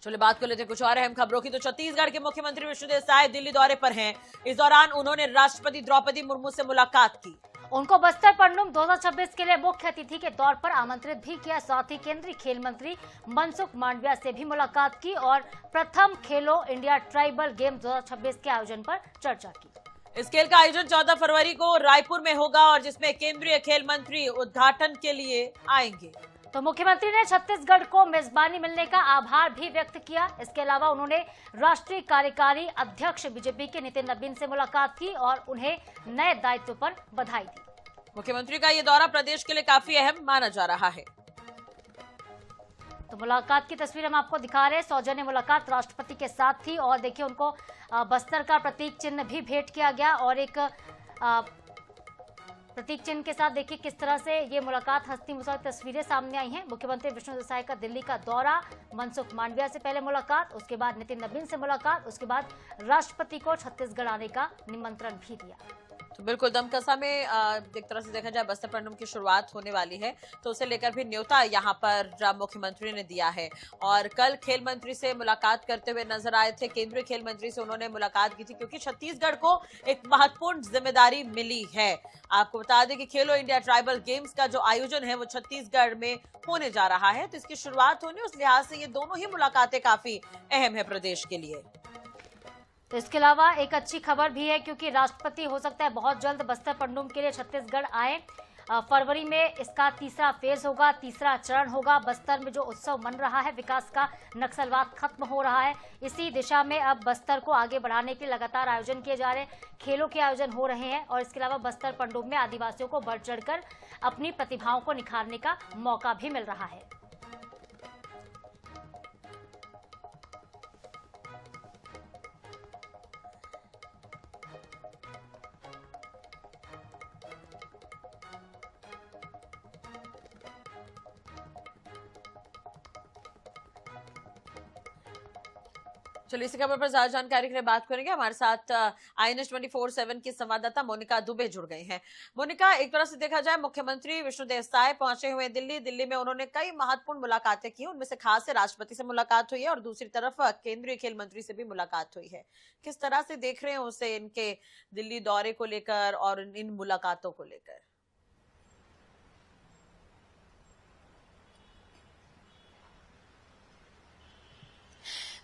चलिए बात कर लेते हैं कुछ और अहम खबरों की। तो छत्तीसगढ़ के मुख्यमंत्री विष्णुदेव साय दिल्ली दौरे पर हैं। इस दौरान उन्होंने राष्ट्रपति द्रौपदी मुर्मू से मुलाकात की। उनको बस्तर पनडुम 2026 के लिए मुख्य अतिथि के तौर पर आमंत्रित भी किया। साथ ही केंद्रीय खेल मंत्री मनसुख मांडविया से भी मुलाकात की और प्रथम खेलो इंडिया ट्राइबल गेम 2026 के आयोजन पर चर्चा की। इस खेल का आयोजन 14 फरवरी को रायपुर में होगा और जिसमें केंद्रीय खेल मंत्री उद्घाटन के लिए आएंगे। तो मुख्यमंत्री ने छत्तीसगढ़ को मेजबानी मिलने का आभार भी व्यक्त किया। इसके अलावा उन्होंने राष्ट्रीय कार्यकारी अध्यक्ष बीजेपी के नितिन नबीन से मुलाकात की और उन्हें नए दायित्व पर बधाई दी। मुख्यमंत्री का ये दौरा प्रदेश के लिए काफी अहम माना जा रहा है। तो मुलाकात की तस्वीर हम आपको दिखा रहे हैं। सौजन्य मुलाकात राष्ट्रपति के साथ थी और देखिए उनको बस्तर का प्रतीक चिन्ह भी भेंट किया गया और एक प्रतीक चिन्ह के साथ देखिए किस तरह से ये मुलाकात हंसती मुस्कुराती तस्वीरें सामने आई हैं। मुख्यमंत्री विष्णुदेव साय का दिल्ली का दौरा, मनसुख मांडविया से पहले मुलाकात, उसके बाद नितिन नबीन से मुलाकात, उसके बाद राष्ट्रपति को छत्तीसगढ़ आने का निमंत्रण भी दिया। तो बिल्कुल दमकसा में एक तरह से देखा जाए बस्तर पनडुम की शुरुआत होने वाली है तो उसे लेकर भी न्योता यहाँ पर मुख्यमंत्री ने दिया है। और कल खेल मंत्री से मुलाकात करते हुए नजर आए थे। केंद्रीय खेल मंत्री से उन्होंने मुलाकात की थी क्योंकि छत्तीसगढ़ को एक महत्वपूर्ण जिम्मेदारी मिली है। आपको बता दें कि खेलो इंडिया ट्राइबल गेम्स का जो आयोजन है वो छत्तीसगढ़ में होने जा रहा है, तो इसकी शुरुआत होने उस लिहाज से ये दोनों ही मुलाकातें काफी अहम है प्रदेश के लिए। तो इसके अलावा एक अच्छी खबर भी है क्योंकि राष्ट्रपति हो सकता है बहुत जल्द बस्तर पनडुम के लिए छत्तीसगढ़ आए। फरवरी में इसका तीसरा फेज होगा, तीसरा चरण होगा। बस्तर में जो उत्सव मन रहा है विकास का, नक्सलवाद खत्म हो रहा है, इसी दिशा में अब बस्तर को आगे बढ़ाने के लगातार आयोजन किए जा रहे हैं। खेलों के आयोजन हो रहे हैं और इसके अलावा बस्तर पनडुम में आदिवासियों को बढ़ चढ़कर अपनी प्रतिभाओं को निखारने का मौका भी मिल रहा है। चलिए इसी खबर पर ज्यादा जानकारी के लिए बात करेंगे। हमारे साथ INS 24/7 की संवाददाता मोनिका दुबे जुड़ गई हैं। मोनिका, एक तरह से देखा जाए मुख्यमंत्री विष्णुदेव साय पहुंचे हुए दिल्ली में उन्होंने कई महत्वपूर्ण मुलाकातें की, उनमें से खास से राष्ट्रपति से मुलाकात हुई है और दूसरी तरफ केंद्रीय खेल मंत्री से भी मुलाकात हुई है। किस तरह से देख रहे हैं उसे इनके दिल्ली दौरे को लेकर और इन मुलाकातों को लेकर?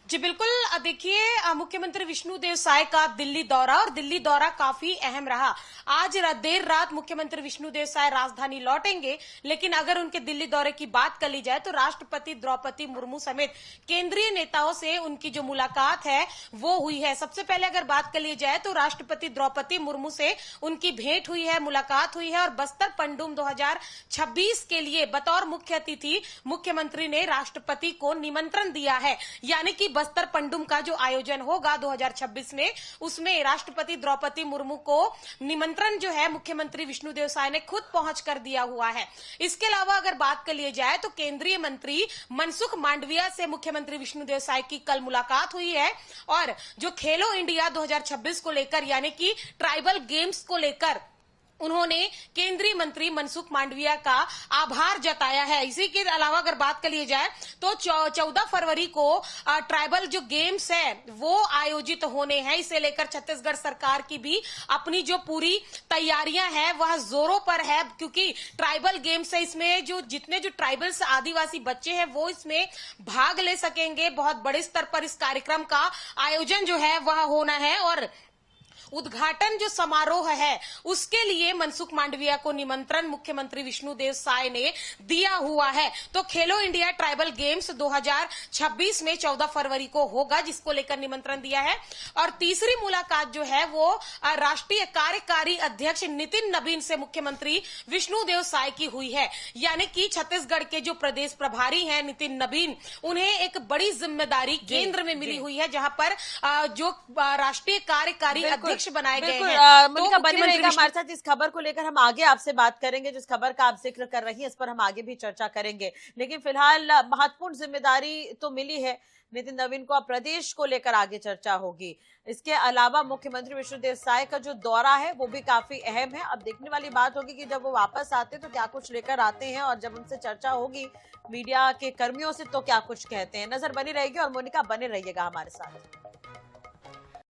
जी बिल्कुल, देखिए मुख्यमंत्री विष्णुदेव साय का दिल्ली दौरा और दिल्ली दौरा काफी अहम रहा। आज देर रात मुख्यमंत्री विष्णुदेव साय राजधानी लौटेंगे, लेकिन अगर उनके दिल्ली दौरे की बात कर ली जाए तो राष्ट्रपति द्रौपदी मुर्मू समेत केंद्रीय नेताओं से उनकी जो मुलाकात है वो हुई है। सबसे पहले अगर बात कर ली जाए तो राष्ट्रपति द्रौपदी मुर्मू से उनकी भेंट हुई है, मुलाकात हुई है और बस्तर पनडुम 2026 के लिए बतौर मुख्य अतिथि मुख्यमंत्री ने राष्ट्रपति को निमंत्रण दिया है। यानी कि बस्तर पनडुम का जो आयोजन होगा 2026 में, उसमें राष्ट्रपति द्रौपदी मुर्मू को निमंत्रण जो है मुख्यमंत्री विष्णुदेव साय ने खुद पहुंच कर दिया हुआ है। इसके अलावा अगर बात कर ली जाए तो केंद्रीय मंत्री मनसुख मांडविया से मुख्यमंत्री विष्णुदेव साय की कल मुलाकात हुई है और जो खेलो इंडिया 2026 को लेकर यानी कि ट्राइबल गेम्स को लेकर उन्होंने केंद्रीय मंत्री मनसुख मांडविया का आभार जताया है। इसी के अलावा अगर बात कर ली जाए तो 14 फरवरी को ट्राइबल जो गेम्स है वो आयोजित होने हैं। इसे लेकर छत्तीसगढ़ सरकार की भी अपनी जो पूरी तैयारियां हैं वह जोरों पर है, क्योंकि ट्राइबल गेम्स है, इसमें जो जितने जो ट्राइबल्स आदिवासी बच्चे हैं वो इसमें भाग ले सकेंगे। बहुत बड़े स्तर पर इस कार्यक्रम का आयोजन जो है वह होना है और उद्घाटन जो समारोह है उसके लिए मनसुख मांडविया को निमंत्रण मुख्यमंत्री विष्णुदेव साय ने दिया हुआ है। तो खेलो इंडिया ट्राइबल गेम्स 2026 में 14 फरवरी को होगा, जिसको लेकर निमंत्रण दिया है। और तीसरी मुलाकात जो है वो राष्ट्रीय कार्यकारी अध्यक्ष नितिन नबीन से मुख्यमंत्री विष्णुदेव साय की हुई है। यानी कि छत्तीसगढ़ के जो प्रदेश प्रभारी हैं नितिन नबीन, उन्हें एक बड़ी जिम्मेदारी केंद्र में मिली हुई है, जहां पर जो राष्ट्रीय कार्यकारी अध्यक्ष अध्यक्ष बनाए गए बिल्कुल, हैं। मोनिका बनी मुख्यमंत्री रहेगा हमारे साथ। इस खबर को लेकर हम आगे आपसे बात करेंगे, जिस खबर का आप जिक्र कर रही हैं इस पर हम आगे भी चर्चा करेंगे। लेकिन फिलहाल महत्वपूर्ण जिम्मेदारी तो मिली है नितिन नवीन को, अब प्रदेश को लेकर आगे चर्चा होगी। इसके अलावा मुख्यमंत्री विष्णुदेव साय का जो दौरा है वो भी काफी अहम है। अब देखने वाली बात होगी कि जब वो वापस आते तो क्या कुछ लेकर आते हैं, और जब उनसे चर्चा होगी मीडिया के कर्मियों से तो क्या कुछ कहते हैं। नजर बनी रहेगी और मोनिका बने रहिएगा हमारे साथ।